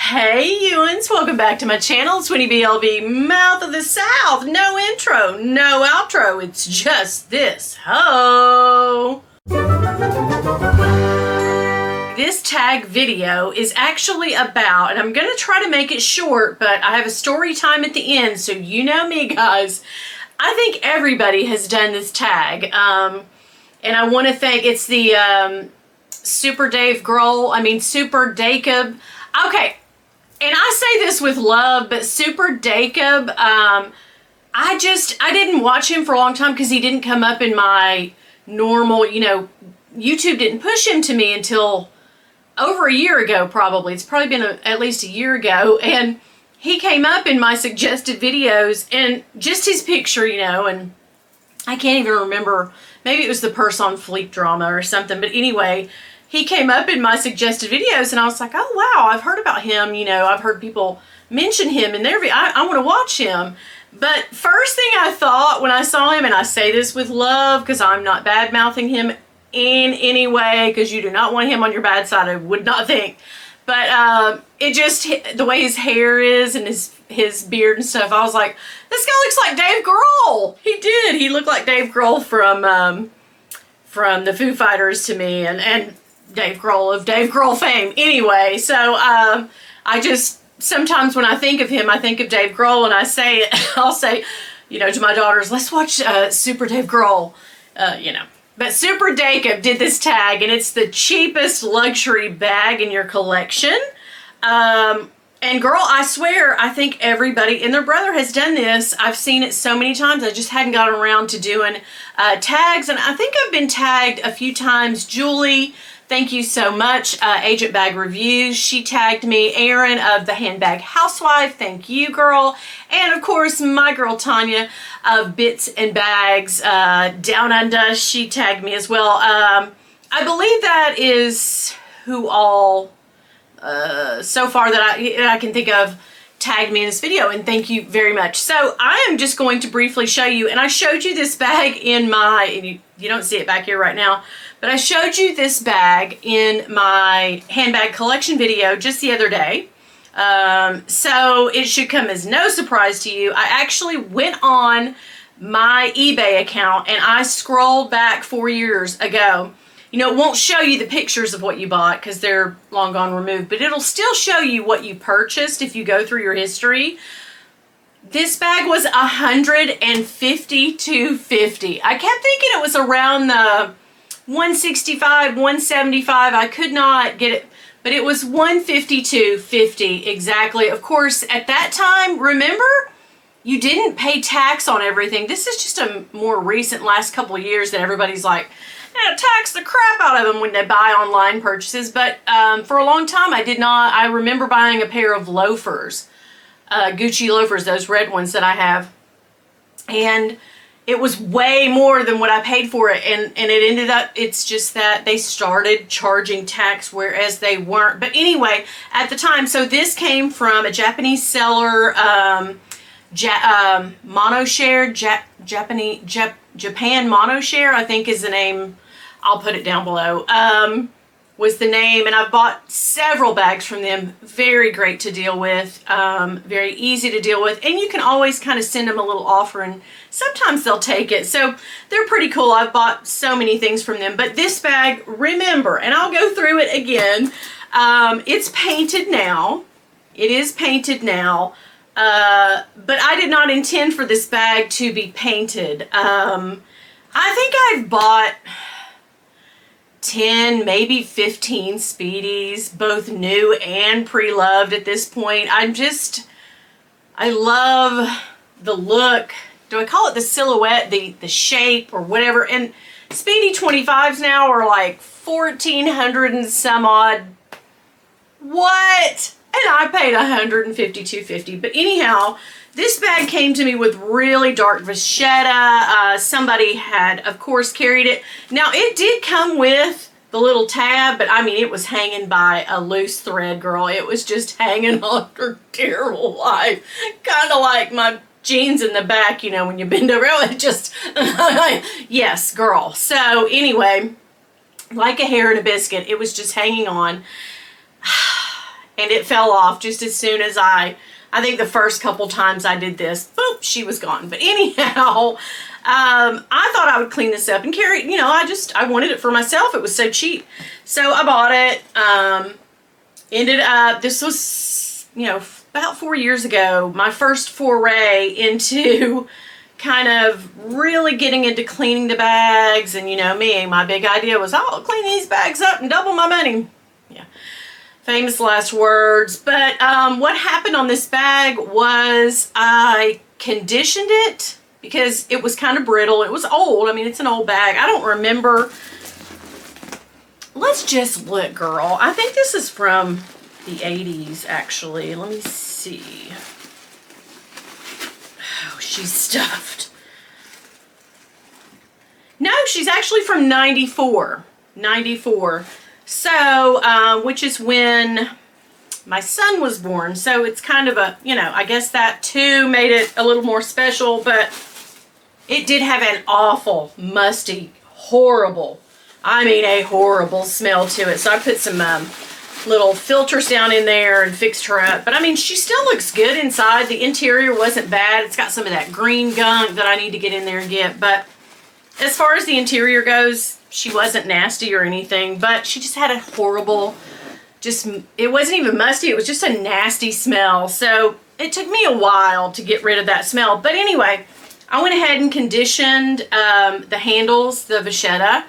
Hey Ewans, welcome back to my channel. It's Winnie BLB, Mouth of the South. No intro, no outro, it's just this ho. This tag video is actually about, and I'm going to try to make it short, but I have a story time at the end, so you know me guys. I think everybody has done this tag, and I want to thank, it's the Super Dacob. Okay, and I say this with love, but Super Dacob, I didn't watch him for a long time because he didn't come up in my normal, YouTube didn't push him to me until over a year ago probably. It's probably been at least a year ago, and he came up in my suggested videos, and just his picture, and I can't even remember, maybe it was the Purse on Fleek drama or something, but anyway, he came up in my suggested videos, and I was like, oh wow, I've heard about him, I've heard people mention him in their videos. I want to watch him. But first thing I thought when I saw him, and I say this with love because I'm not bad-mouthing him in any way, because you do not want him on your bad side, I would not think. But it just, the way his hair is and his beard and stuff, I was like, this guy looks like Dave Grohl. He did. He looked like Dave Grohl from the Foo Fighters to me, and Dave Grohl of Dave Grohl fame. Anyway, so I just, sometimes when I think of him, I think of Dave Grohl, and I'll say, to my daughters, let's watch Super Dave Grohl, But Super Dacob did this tag, and it's the cheapest luxury bag in your collection. And girl, I swear, I think everybody and their brother has done this. I've seen it so many times. I just hadn't gotten around to doing tags, and I think I've been tagged a few times. Julie, thank you so much. Agent Bag Reviews, she tagged me. Erin of the Handbag Housewife, thank you, girl. And of course, my girl Tanya of Bits and Bags Down Under, she tagged me as well. I believe that is who all so far that I can think of tagged me in this video, and thank you very much. So I am just going to briefly show you, and I showed you this bag in my, and you don't see it back here right now, but I showed you this bag in my handbag collection video just the other day. So it should come as no surprise to you. I actually went on my eBay account and I scrolled back 4 years ago. It won't show you the pictures of what you bought because they're long gone removed, but it'll still show you what you purchased if you go through your history. This bag was $152.50. I kept thinking it was around the $165, $175. I could not get it, but it was $152.50 exactly. Of course, at that time, remember, you didn't pay tax on everything. This is just a more recent last couple of years that everybody's like, tax the crap out of them when they buy online purchases. But for a long time, I did not. I remember buying a pair of loafers, Gucci loafers, those red ones that I have, and it was way more than what I paid for it, and it ended up, it's just that they started charging tax, whereas they weren't. But anyway, at the time, so this came from a Japanese seller, Japan Monoshare, I think is the name. I'll put it down below. Was the name, and I've bought several bags from them. Very great to deal with, very easy to deal with, and you can always kind of send them a little offer, and sometimes they'll take it. So they're pretty cool. I've bought so many things from them. But this bag, remember, and I'll go through it again. It's painted now. It is painted now. But I did not intend for this bag to be painted. I think I've bought 10, maybe 15 Speedies, both new and pre-loved at this point. I love the look. Do I call it the silhouette, the shape, or whatever? And Speedy 25s now are like 1,400 and some odd. What? And I paid $152.50. But anyhow, this bag came to me with really dark vachetta. Somebody had, of course, carried it. Now, it did come with the little tab, but I mean, it was hanging by a loose thread, girl. It was just hanging on her terrible life. Kind of like my jeans in the back, when you bend over. It just, yes, girl. So anyway, like a hair in a biscuit, it was just hanging on. and it fell off just as soon as I think the first couple times I did this, boop, she was gone. But anyhow, I thought I would clean this up and carry it. You know, I wanted it for myself. It was so cheap. So I bought it. Ended up, this was, you know, about 4 years ago, my first foray into kind of really getting into cleaning the bags. And you know me, my big idea was, I'll clean these bags up and double my money. Yeah, famous last words. But what happened on this bag was I conditioned it because it was kind of brittle. It was old. I mean, it's an old bag. I don't remember. Let's just look, girl. I think this is from the 80s, actually. Let me see. Oh, she's stuffed. No, she's actually from 94. 94. So, which is when my son was born. So it's kind of a, you know, I guess that too made it a little more special, but it did have an awful, musty, horrible, I mean a horrible smell to it. So I put some little filters down in there and fixed her up. But I mean, she still looks good inside. The interior wasn't bad. It's got some of that green gunk that I need to get in there and get. But as far as the interior goes, she wasn't nasty or anything. But she just had a horrible, it wasn't even musty. It was just a nasty smell. So it took me a while to get rid of that smell. But anyway, I went ahead and conditioned the handles, the vachetta.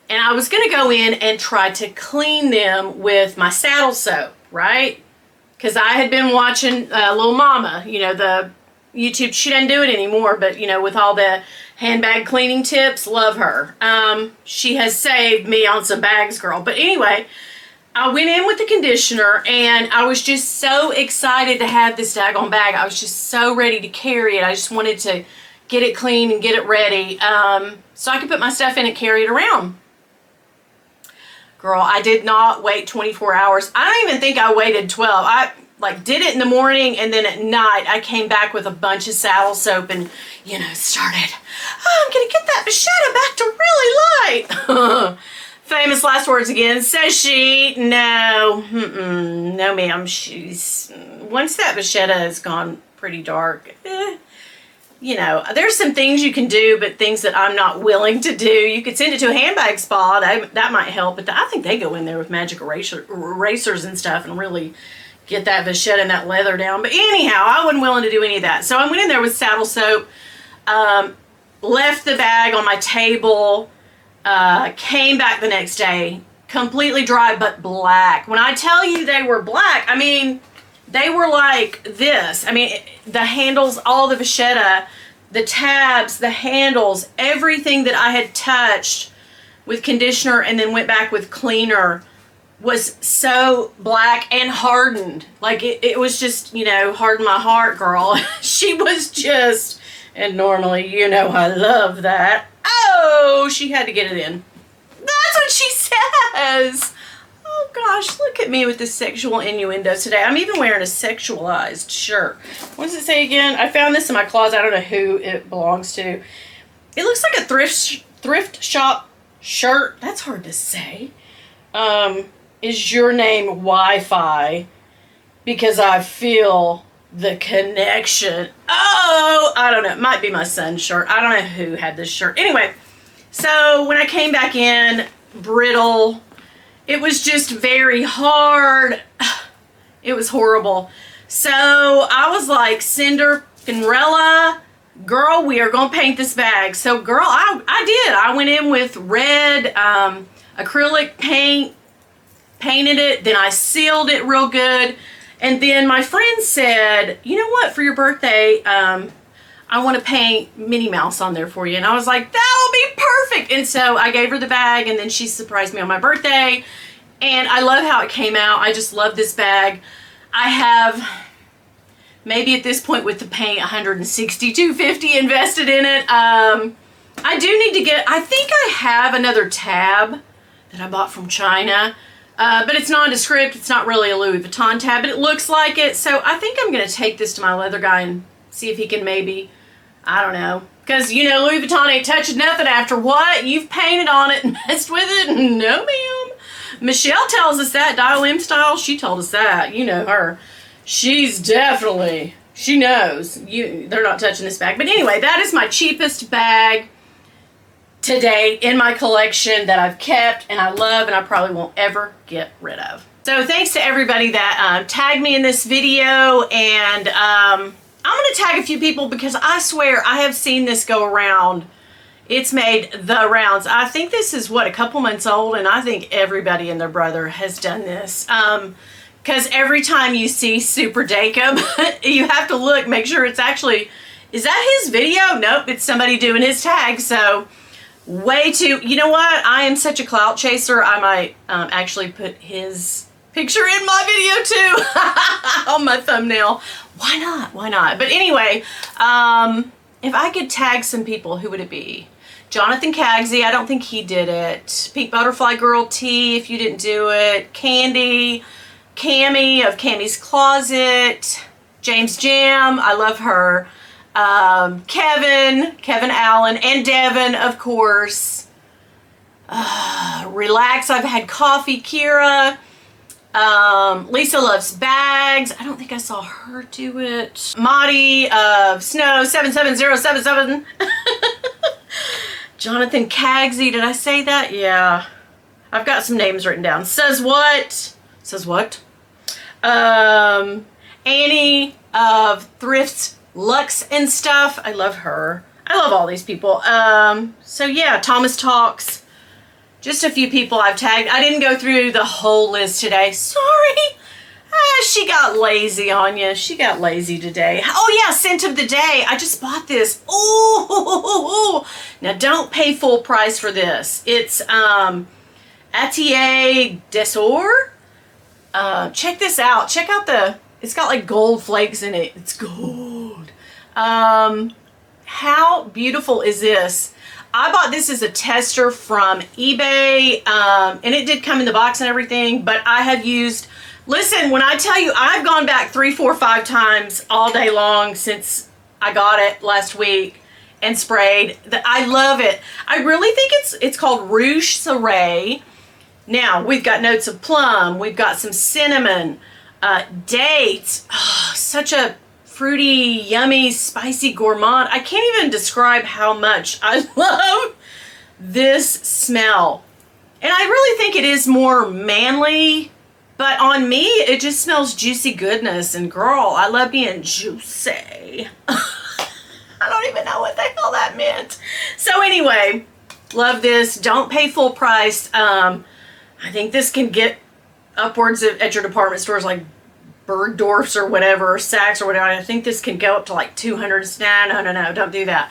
And I was going to go in and try to clean them with my saddle soap, right? Because I had been watching Little Mama, you know, the YouTube. She doesn't do it anymore, but, you know, with all the handbag cleaning tips, love her. She has saved me on some bags, girl. But anyway, I went in with the conditioner, and I was just so excited to have this daggone bag. I was just so ready to carry it. I just wanted to get it clean and get it ready so I could put my stuff in and carry it around. Girl, I did not wait 24 hours. I don't even think I waited 12. I did it in the morning, and then at night I came back with a bunch of saddle soap and, you know, started, oh, I'm going to get that vachetta back to really light. Famous last words again. Says she, no, no ma'am. She's, once that vachetta has gone pretty dark, you know, there's some things you can do, but things that I'm not willing to do. You could send it to a handbag spa. That might help. But I think they go in there with magic erasers and stuff and really get that vachetta and that leather down. But anyhow, I wasn't willing to do any of that. So I went in there with saddle soap, left the bag on my table, came back the next day, completely dry but black. When I tell you they were black, I mean, they were like this. I mean, the handles, all the vachetta, the tabs, the handles, everything that I had touched with conditioner and then went back with cleaner was so black and hardened. Like, it was just, you know, hardened my heart, girl. She was just, and normally, you know, I love that. Oh, she had to get it in. That's what she says. Oh gosh, look at me with this sexual innuendo today. I'm even wearing a sexualized shirt. What does it say again? I found this in my closet. I don't know who it belongs to. It looks like a thrift shop shirt. That's hard to say. Is your name Wi-Fi? Because I feel the connection. Oh, I don't know. It might be my son's shirt. I don't know who had this shirt. Anyway, so when I came back in, brittle. It was just very hard. It was horrible. So I was like, Cinderella, girl, we are going to paint this bag. So girl, I did. I went in with red acrylic paint, painted it, then I sealed it real good. And then my friend said, you know what, for your birthday, I want to paint Minnie Mouse on there for you. And I was like, that'll be perfect. And so I gave her the bag, and then she surprised me on my birthday. And I love how it came out. I just love this bag. I have, maybe at this point with the paint, $160, $250 invested in it. I do need to get, I think I have another tab that I bought from China. But it's nondescript. It's not really a Louis Vuitton tab, but it looks like it. So I think I'm going to take this to my leather guy and see if he can maybe, I don't know. Because, you know, Louis Vuitton ain't touching nothing after what? You've painted on it and messed with it? No, ma'am. Michelle tells us that. Dial M Style, she told us that. You know her. She's definitely, she knows. They're not touching this bag. But anyway, that is my cheapest bag to date in my collection that I've kept and I love and I probably won't ever get rid of. So thanks to everybody that tagged me in this video, and I'm going to tag a few people because I swear I have seen this go around. It's made the rounds. I think this is, what, a couple months old, and I think everybody and their brother has done this. Because every time you see Super Dacob, you have to look, make sure it's actually, is that his video? Nope, it's somebody doing his tag. So way too, you know what? I am such a clout chaser. I might actually put his picture in my video too on my thumbnail. Why not? Why not? But anyway, if I could tag some people, who would it be? Jonathan Cagsy, I don't think he did it. Pink Butterfly Girl T, if you didn't do it. Candy, Cami of Cami's Closet. James Jam, I love her. Kevin Allen, and Devin, of course. Relax, I've had coffee, Kira. Lisa Loves Bags. I don't think I saw her do it. Maddie of Snow 77077. Jonathan Cagsy, did I say that? Yeah. I've got some names written down. Says what? Says what? Annie of Thrifts, Lux and Stuff. I love her. I love all these people. So yeah, Thomas Talks. Just a few people I've tagged. I didn't go through the whole list today. Sorry. She got lazy on you. She got lazy today. Oh yeah, scent of the day. I just bought this. Oh, now don't pay full price for this. It's Atelier d'Essor. Check this out. Check out it's got like gold flakes in it. It's gold. How beautiful is this? I bought this as a tester from eBay, and it did come in the box and everything, but I have used, listen, when I tell you I've gone back 3, 4, 5 times all day long since I got it last week and sprayed. I love it. I really think it's called Rouge Soleil. Now, we've got notes of plum, we've got some cinnamon, dates, such a fruity, yummy, spicy gourmand. I can't even describe how much I love this smell. And I really think it is more manly, but on me, it just smells juicy goodness. And girl, I love being juicy. I don't even know what the hell that meant. So anyway, love this. Don't pay full price. I think this can get upwards of, at your department stores like Bergdorf's or whatever, or Saks or whatever. I think this can go up to like 200. No, don't do that.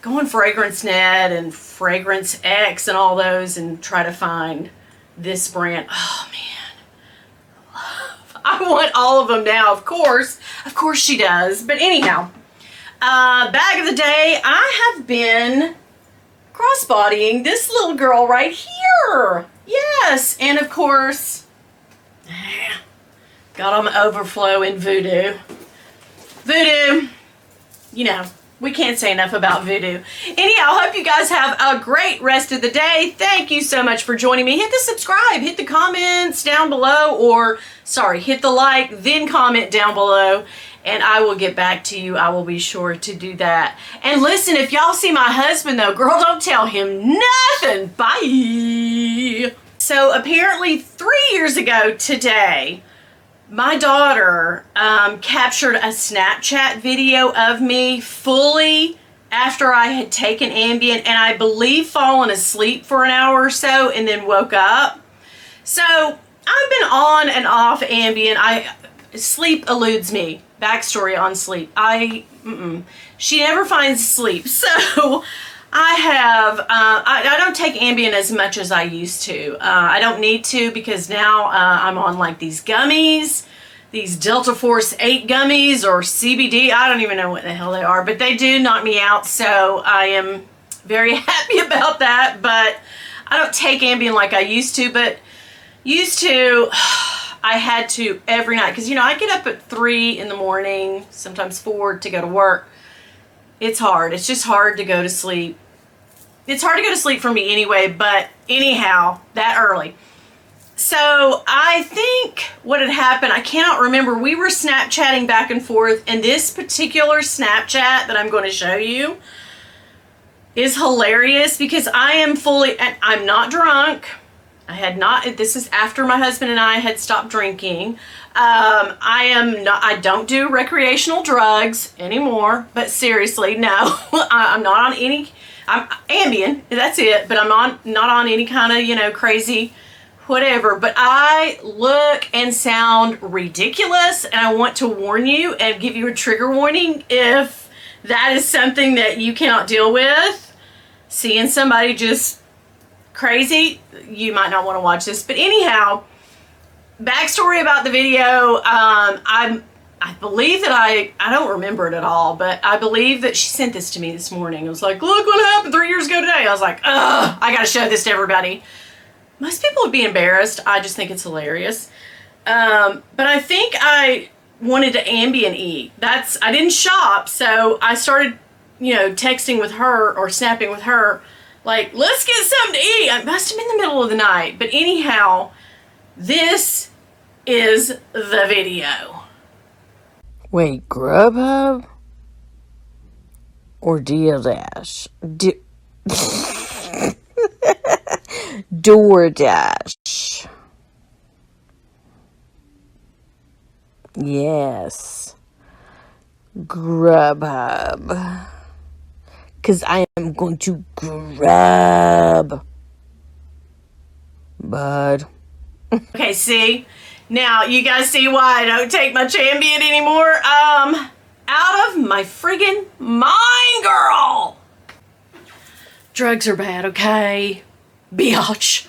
Go on Fragrance Net and Fragrance X and all those and try to find this brand. Oh man, I want all of them now, of course she does. But anyhow, bag of the day, I have been crossbodying this little girl right here. Yes, and of course, got on overflow in Voodoo. Voodoo, you know, we can't say enough about Voodoo. Anyhow, I hope you guys have a great rest of the day. Thank you so much for joining me. Hit the subscribe, hit the comments down below, or sorry, hit the like, then comment down below, and I will get back to you. I will be sure to do that. And listen, if y'all see my husband though, girl, don't tell him nothing. Bye. So apparently 3 years ago today, my daughter captured a Snapchat video of me fully after I had taken Ambien and I believe fallen asleep for an hour or so and then woke up. So I've been on and off Ambien. Sleep eludes me. Backstory on sleep. She never finds sleep. So I have, I don't take Ambien as much as I used to. I don't need to because now I'm on like these gummies, these Delta Force 8 gummies or CBD. I don't even know what the hell they are, but they do knock me out. So I am very happy about that, but I don't take Ambien like I used to, but used to, I had to every night. Cause you know, I get up at 3 in the morning, sometimes 4 to go to work. It's hard. It's just hard to go to sleep. It's hard to go to sleep for me anyway, but anyhow, that early. So I think what had happened, I cannot remember. We were Snapchatting back and forth, and this particular Snapchat that I'm going to show you is hilarious because I am fully, and I'm not drunk. I had not, this is after my husband and I had stopped drinking. I don't do recreational drugs anymore, but seriously, no, I'm not on any, I'm Ambien, that's it, but I'm not on any kind of, you know, crazy whatever, but I look and sound ridiculous, and I want to warn you and give you a trigger warning if that is something that you cannot deal with. Seeing somebody just crazy, you might not want to watch this. But anyhow, backstory about the video, I believe that I don't remember it at all, but I believe that she sent this to me this morning. It was like, look what happened 3 years ago today. I was like, ugh, I gotta show this to everybody. Most people would be embarrassed. I just think it's hilarious. But I think I wanted to Ambien eat. I didn't shop, so I started, you know, texting with her or snapping with her, like, let's get something to eat. I must have been in the middle of the night. But anyhow, this is the video. Wait, Grubhub? Or DoorDash? DoorDash. Yes. Grubhub. Because I am going to grub. Bud. Okay, see? Now, you guys see why I don't take much Ambien anymore? Out of my friggin' mind, girl! Drugs are bad, okay? Biatch.